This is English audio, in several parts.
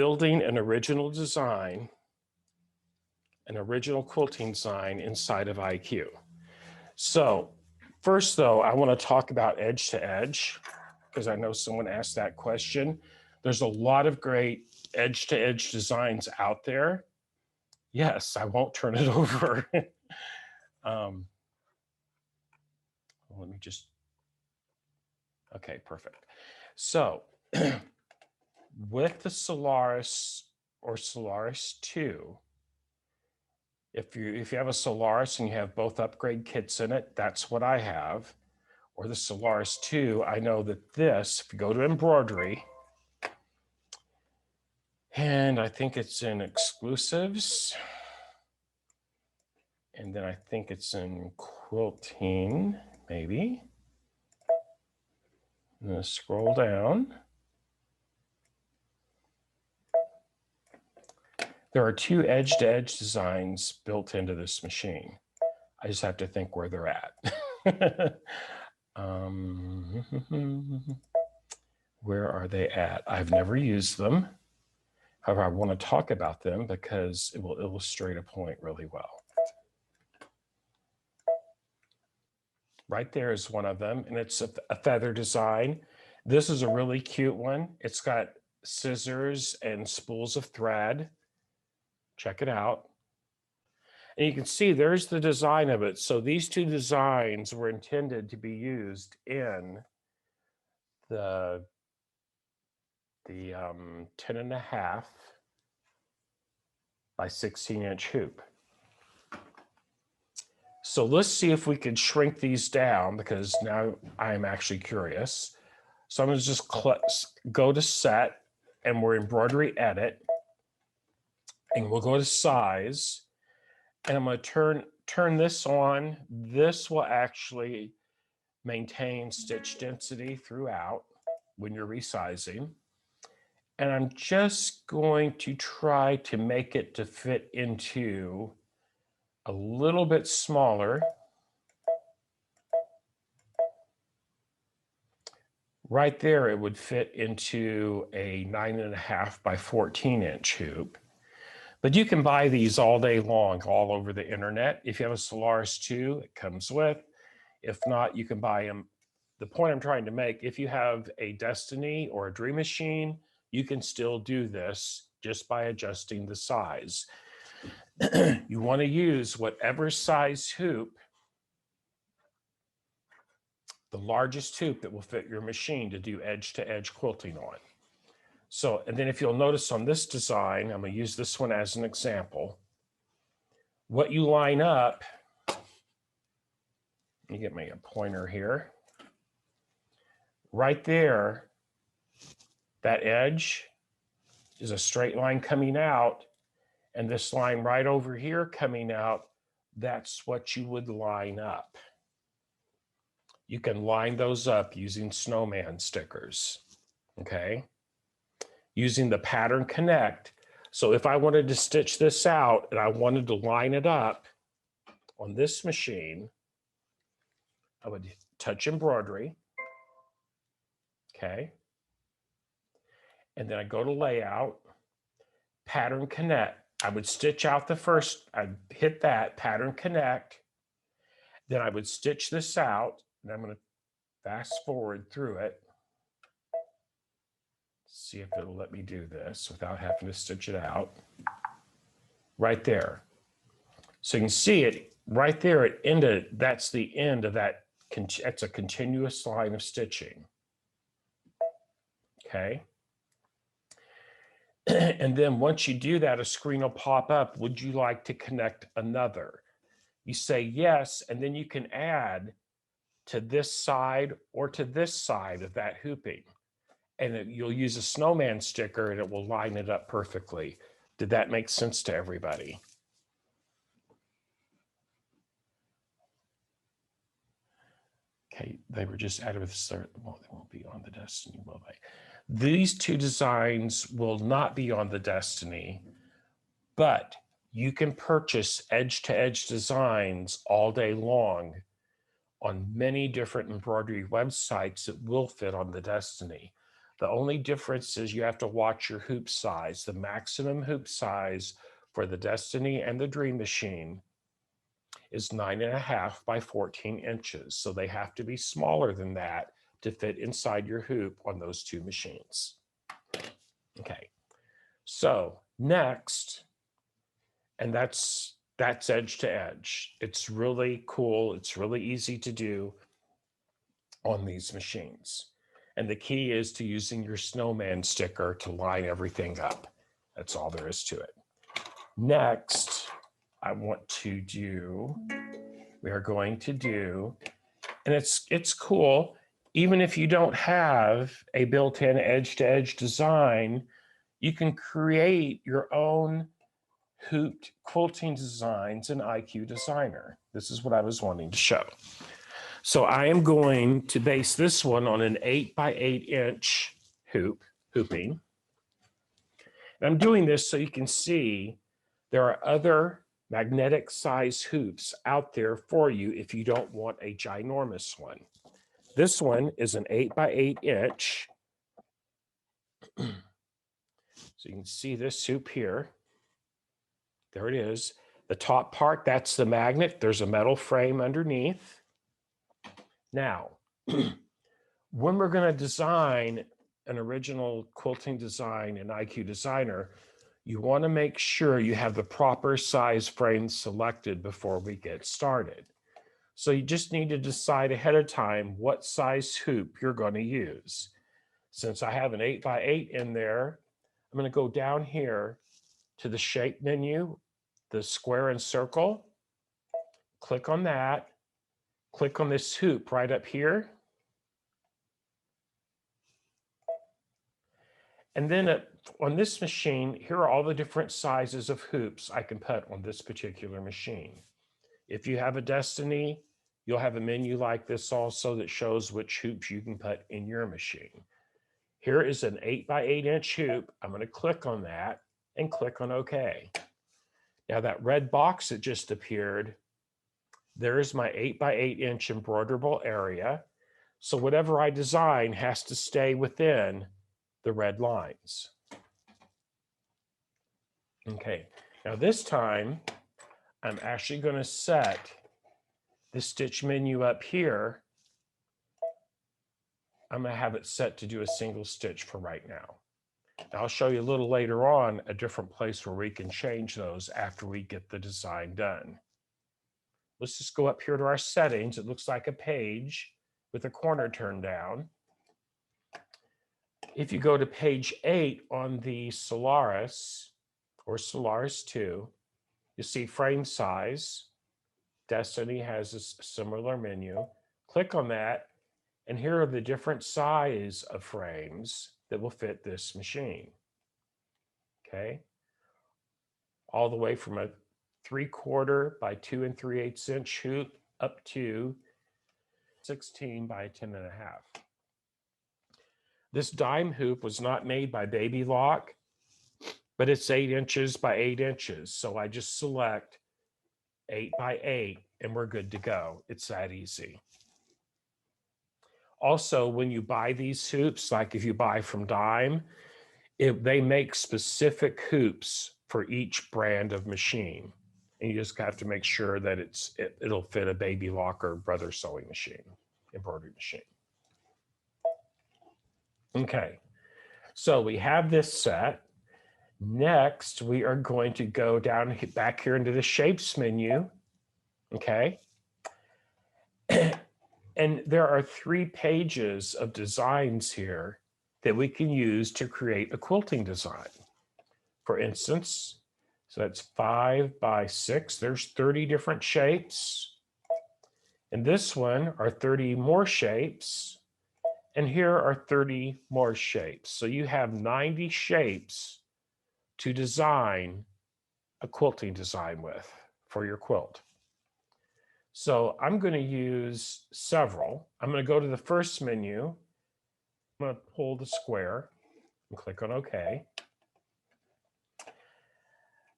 building an original design, an original quilting design inside of IQ. So first though, I want to talk about edge to edge because I know someone asked that question. There's a lot of great edge to edge designs out there. Yes, I won't turn it over. Let me just, okay, perfect. So with the Solaris or Solaris 2, if you have a Solaris and you have both upgrade kits in it, that's what I have. Or the Solaris 2, I know that this, if you go to embroidery, and I think it's in exclusives, and then I think it's in quilting, maybe. I'm gonna scroll down. There are 2 edge-to-edge designs built into this machine. I just have to think where they're at. Where are they at? I've never used them. However, I want to talk about them because it will illustrate a point really well. Right there is one of them, and it's a feather design. This is a really cute one. It's got scissors and spools of thread. Check it out. And you can see there's the design of it. So these 2 designs were intended to be used in the 10.5 by 16-inch hoop. So let's see if we can shrink these down because now I'm actually curious. So I'm going to just go to set and we're embroidery edit and we'll go to size and I'm going to turn this on. This will actually maintain stitch density throughout when you're resizing. And I'm just going to try to make it to fit into a little bit smaller. Right there, it would fit into a 9.5 by 14-inch hoop. But you can buy these all day long, all over the internet. If you have a Solaris 2, it comes with. If not, you can buy them. The point I'm trying to make, if you have a Destiny or a Dream Machine, you can still do this just by adjusting the size. You want to use whatever size hoop, the largest hoop that will fit your machine to do edge-to-edge quilting on. So, and then if you'll notice on this design, I'm going to use this one as an example. What you line up, let me get me a pointer here. Right there, that edge is a straight line coming out, and this line right over here coming out, that's what you would line up. You can line those up using snowman stickers, okay? Using the pattern connect. So if I wanted to stitch this out and I wanted to line it up on this machine, I would touch embroidery, okay? And then I go to layout, pattern connect. I would stitch out the first, I'd hit that, pattern connect. Then I would stitch this out, and I'm going to fast forward through it. See if it'll let me do this without having to stitch it out. Right there. So you can see it right there, it ended, that's the end of that, it's a continuous line of stitching. Okay. And then once you do that, a screen will pop up. Would you like to connect another? You say yes, and then you can add to this side or to this side of that hooping. And you'll use a snowman sticker and it will line it up perfectly. Did that make sense to everybody? Okay, they were just added with the, well, they won't be on the Destiny, will they? These 2 designs will not be on the Destiny, but you can purchase edge-to-edge designs all day long on many different embroidery websites that will fit on the Destiny. The only difference is you have to watch your hoop size. The maximum hoop size for the Destiny and the Dream Machine is 9.5 by 14 inches. So they have to be smaller than that to fit inside your hoop on those two machines. Okay, so next, and that's edge to edge. It's really cool. It's really easy to do on these machines. And the key is to using your snowman sticker to line everything up. That's all there is to it. Next, we are going to do, and it's cool, even if you don't have a built-in edge-to-edge design, you can create your own hooped quilting designs in IQ Designer. This is what I was wanting to show. So I am going to base this one on an 8 by 8 inch hooping. And I'm doing this so you can see there are other magnetic size hoops out there for you if you don't want a ginormous one. This one is an 8 by 8 inch. So you can see this hoop here. There it is. The top part, that's the magnet. There's a metal frame underneath. Now, when we're going to design an original quilting design in IQ Designer, you want to make sure you have the proper size frame selected before we get started. So you just need to decide ahead of time what size hoop you're going to use. Since I have an 8 by 8 in there, I'm going to go down here to the shape menu, the square and circle, click on that, click on this hoop right up here. And then on this machine, here are all the different sizes of hoops I can put on this particular machine. If you have a Destiny, you'll have a menu like this also that shows which hoops you can put in your machine. Here is an 8 by 8 inch hoop. I'm going to click on that and click on OK. Now that red box that just appeared, there's my 8 by 8 inch embroiderable area. So whatever I design has to stay within the red lines. Okay, now this time I'm actually going to set the stitch menu up here. I'm going to have it set to do a single stitch for right now. I'll show you a little later on a different place where we can change those after we get the design done. Let's just go up here to our settings. It looks like a page with a corner turned down. If you go to page 8 on the Solaris or Solaris 2, you see frame size. Destiny has a similar menu. Click on that, and here are the different size of frames that will fit this machine. Okay, all the way from a 3/4 by 2 3/8 inch hoop up to 16 by 10.5. This dime hoop was not made by Baby Lock, but it's 8 inches by 8 inches. So I just select 8 by 8 and we're good to go. It's that easy. Also, when you buy these hoops, like if you buy from Dime, they make specific hoops for each brand of machine. And you just have to make sure that it'll fit a Baby Lock or Brother sewing machine, embroidery machine. Okay, so we have this set. Next, we are going to go down back here into the shapes menu. Okay. And there are 3 pages of designs here that we can use to create a quilting design. For instance, so that's 5 by 6. There's 30 different shapes. And this one are 30 more shapes. And here are 30 more shapes. So you have 90 shapes to design a quilting design with for your quilt. So I'm going to use several. I'm going to go to the first menu. I'm going to pull the square and click on OK.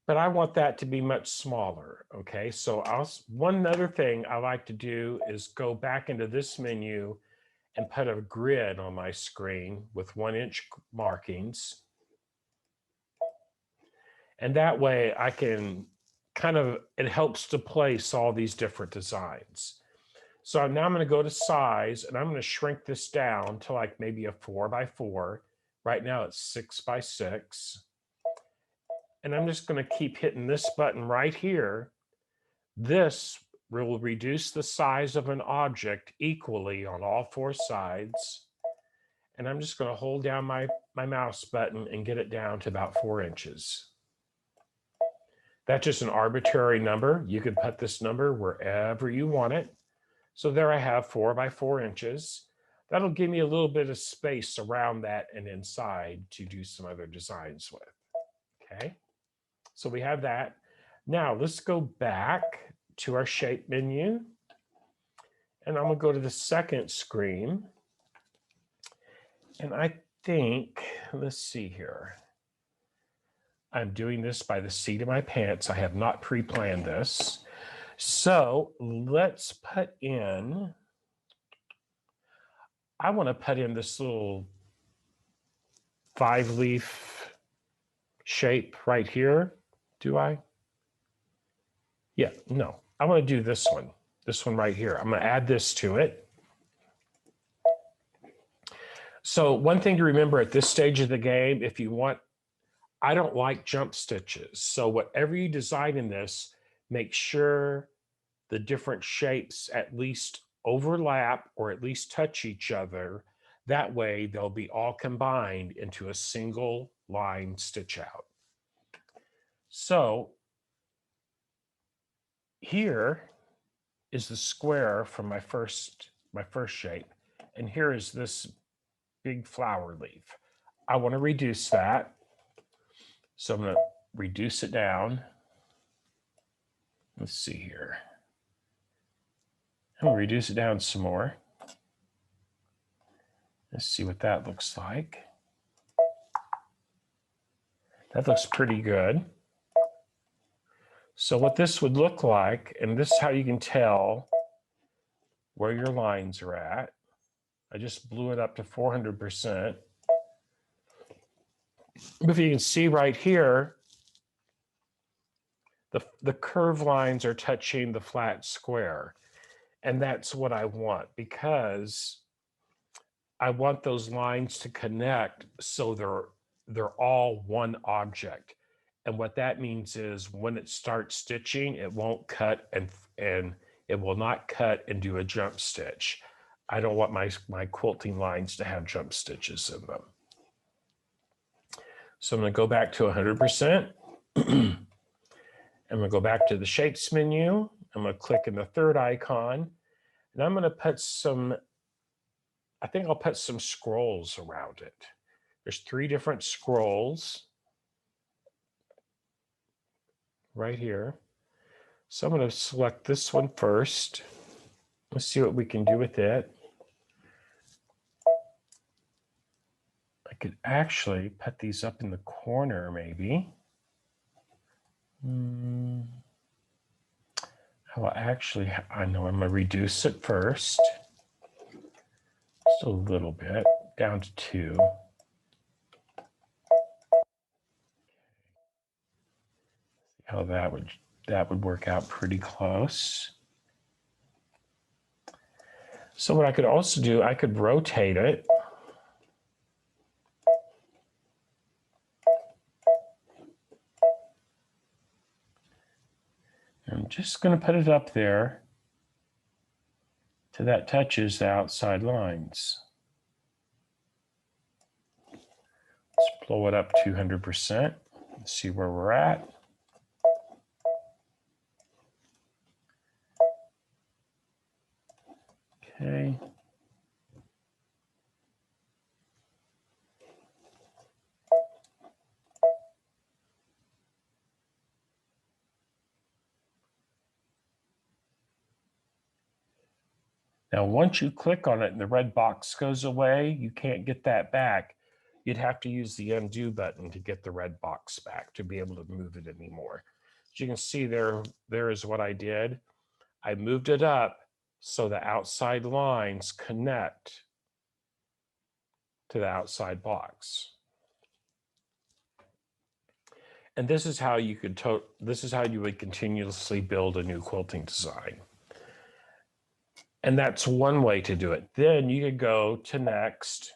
But I want that to be much smaller. Okay, so one other thing I like to do is go back into this menu and put a grid on my screen with 1-inch markings. And that way I can it helps to place all these different designs. So now I'm going to go to size, and I'm going to shrink this down to like maybe a 4x4. Right now it's 6x6. And I'm just going to keep hitting this button right here. This will reduce the size of an object equally on all 4 sides. And I'm just going to hold down my mouse button and get it down to about 4 inches. That's just an arbitrary number. You can put this number wherever you want it. So there I have 4x4 inches. That'll give me a little bit of space around that and inside to do some other designs with. Okay, so we have that. Now let's go back to our shape menu. And I'm gonna go to the second screen. And I think, let's see here. I'm doing this by the seat of my pants. I have not pre-planned this. So let's put in, I want to put in this little 5-leaf shape right here. Do I? Yeah, no, I want to do this one right here. I'm going to add this to it. So one thing to remember at this stage of the game, if you want, I don't like jump stitches. So whatever you design in this, make sure the different shapes at least overlap or at least touch each other. That way they'll be all combined into a single line stitch out. So here is the square from my first shape. And here is this big flower leaf. I want to reduce that. So I'm going to reduce it down. Let's see here. I'm going to reduce it down some more. Let's see what that looks like. That looks pretty good. So what this would look like, and this is how you can tell where your lines are at. I just blew it up to 400%. But if you can see right here, the curved lines are touching the flat square. And that's what I want, because I want those lines to connect so they're all one object. And what that means is when it starts stitching, it won't cut and it will not cut and do a jump stitch. I don't want my quilting lines to have jump stitches in them. So I'm going to go back to 100%. I'm going to go back to the shapes menu. I'm going to click in the third icon, and I'm going to put I think I'll put some scrolls around it. There's 3 different scrolls right here. So I'm going to select this one first. Let's see what we can do with it. I could actually put these up in the corner maybe. I know I'm going to reduce it first. Just a little bit, down to 2. See how that would work out pretty close. So what I could also do, I could rotate it. I'm just going to put it up there till that touches the outside lines. Let's blow it up 200%. Let's see where we're at. Okay. Now, once you click on it and the red box goes away, you can't get that back. You'd have to use the undo button to get the red box back to be able to move it anymore. As you can see there is what I did. I moved it up so the outside lines connect to the outside box. And this is how you could this is how you would continuously build a new quilting design. And that's one way to do it. Then you could go to next.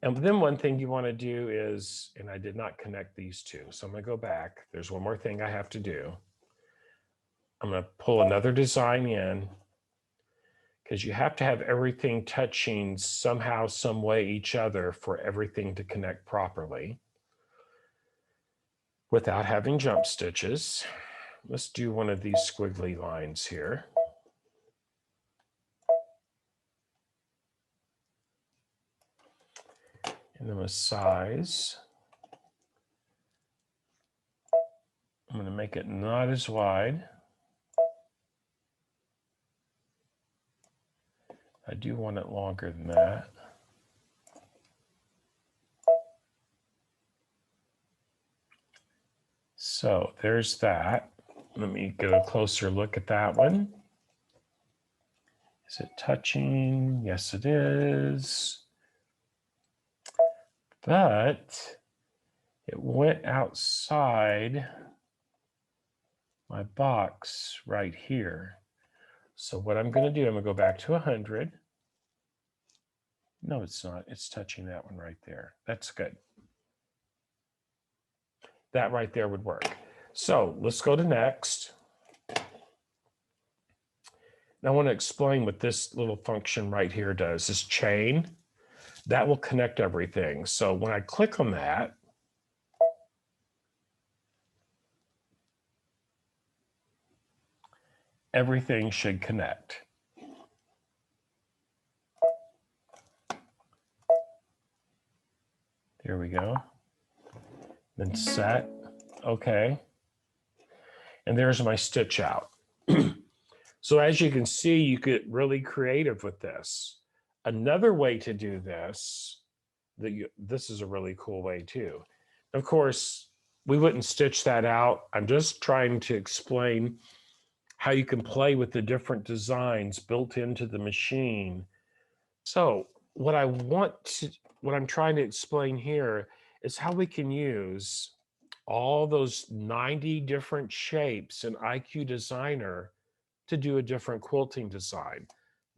And then one thing you want to do is, and I did not connect these two, so I'm going to go back. There's one more thing I have to do. I'm going to pull another design in, because you have to have everything touching somehow, some way each other for everything to connect properly without having jump stitches. Let's do one of these squiggly lines here. And then with size, I'm going to make it not as wide. I do want it longer than that. So there's that. Let me get a closer look at that one. Is it touching? Yes, it is. But it went outside my box right here. So what I'm going to do, I'm going to go back to 100. No, it's not. It's touching that one right there. That's good. That right there would work. So let's go to next. Now I want to explain what this little function right here does. This chain, that will connect everything. So when I click on that, everything should connect. There we go. Then set, okay. And there's my stitch out. So as you can see, you get really creative with this. Another way to do this, this is a really cool way too. Of course, we wouldn't stitch that out. I'm just trying to explain how you can play with the different designs built into the machine. So what I'm trying to explain here is how we can use all those 90 different shapes in IQ Designer to do a different quilting design.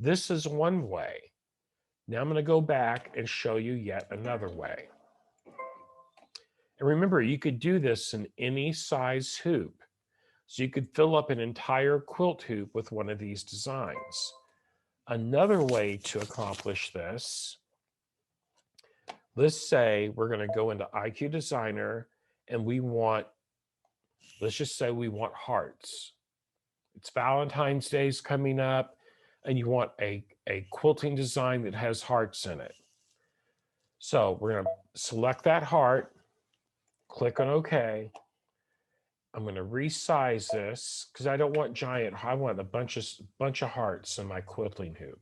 This is one way. Now I'm going to go back and show you yet another way. And remember, you could do this in any size hoop. So you could fill up an entire quilt hoop with one of these designs. Another way to accomplish this, let's say we're going to go into IQ Designer and we want, let's just say we want hearts. It's Valentine's Day's coming up and you want a quilting design that has hearts in it. So we're going to select that heart, click on OK. I'm going to resize this because I don't want giant. I want a bunch of hearts in my quilting hoop.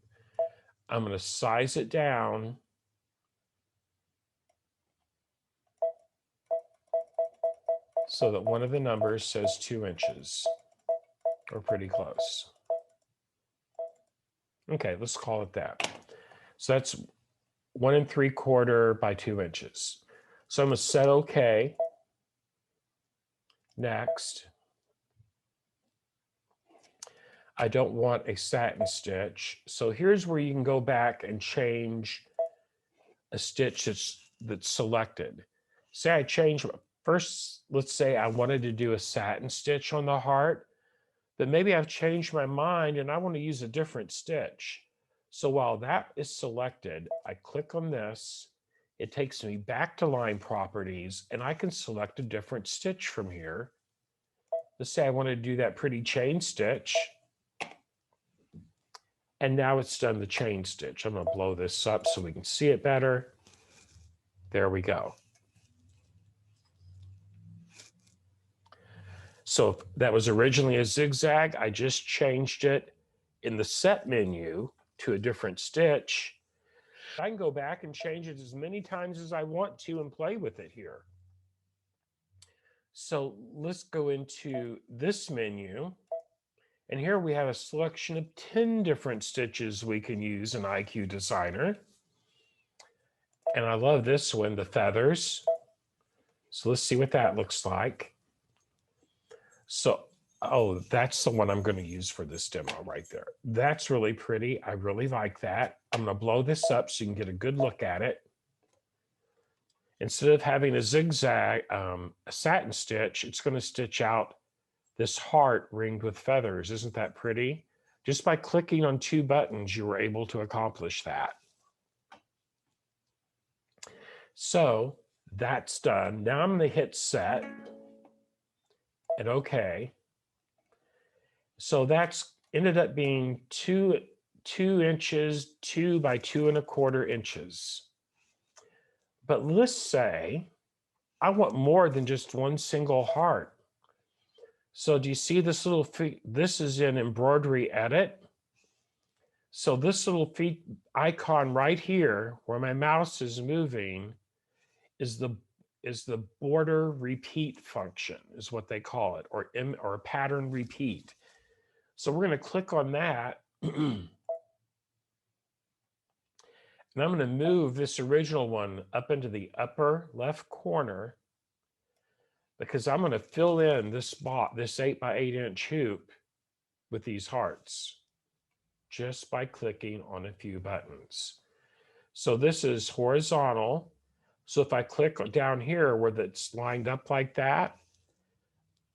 I'm going to size it down so that one of the numbers says 2 inches, or pretty close. Okay, let's call it that. So that's 1 3/4 by 2 inches. So I'm going to set OK. Next. I don't want a satin stitch. So here's where you can go back and change a stitch that's selected. Say I change, first, let's say I wanted to do a satin stitch on the heart, but maybe I've changed my mind and I want to use a different stitch. So while that is selected, I click on this, it takes me back to line properties and I can select a different stitch from here. Let's say I want to do that pretty chain stitch. And now it's done the chain stitch. I'm going to blow this up so we can see it better. There we go. So if that was originally a zigzag, I just changed it in the set menu to a different stitch. I can go back and change it as many times as I want to and play with it here. So let's go into this menu And here we have a selection of 10 different stitches we can use in IQ Designer. And I love this one, the feathers. So let's see what that looks like. So, oh, that's the one I'm going to use for this demo right there. That's really pretty. I really like that. I'm going to blow this up so you can get a good look at it. Instead of having a zigzag, a satin stitch, it's going to stitch out this heart ringed with feathers. Isn't that pretty? Just by clicking on 2 buttons, you were able to accomplish that. So that's done. Now I'm going to hit set and OK. So that's ended up being 2 inches, 2 by 2¼ inches. But let's say I want more than just one single heart. So do you see this little feet? This is in embroidery edit. So this little feet icon right here where my mouse is moving is the border repeat function, is what they call it, or pattern repeat. So we're going to click on that. And I'm going to move this original one up into the upper left corner because I'm going to fill in this spot, this 8 by 8 inch hoop with these hearts just by clicking on a few buttons. So this is horizontal. So if I click down here where that's lined up like that,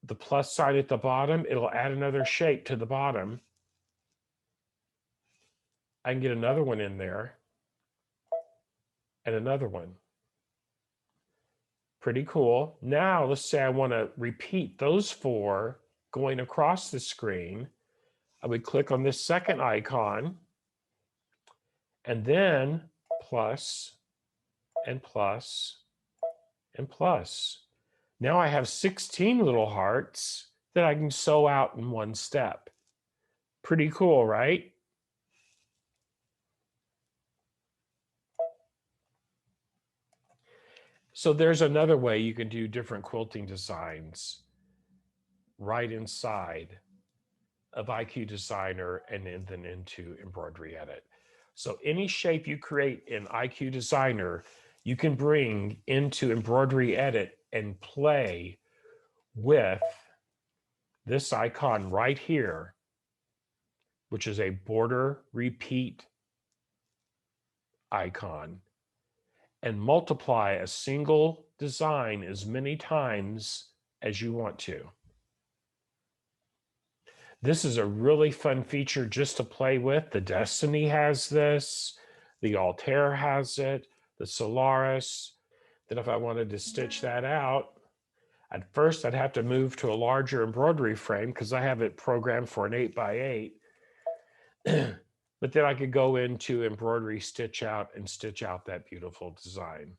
the plus sign at the bottom, it'll add another shape to the bottom. I can get another one in there and another one. Pretty cool. Now let's say I want to repeat those 4 going across the screen. I would click on this second icon and then plus and plus and plus. Now I have 16 little hearts that I can sew out in one step. Pretty cool, right? So there's another way you can do different quilting designs right inside of IQ Designer and then into Embroidery Edit. So any shape you create in IQ Designer, you can bring into Embroidery Edit and play with this icon right here, which is a border repeat icon, and multiply a single design as many times as you want to. This is a really fun feature just to play with. The Destiny has this, the Altair has it, the Solaris. Then if I wanted to stitch that out, at first I'd have to move to a larger embroidery frame because I have it programmed for an 8 by 8. But then I could go into embroidery stitch out and stitch out that beautiful design.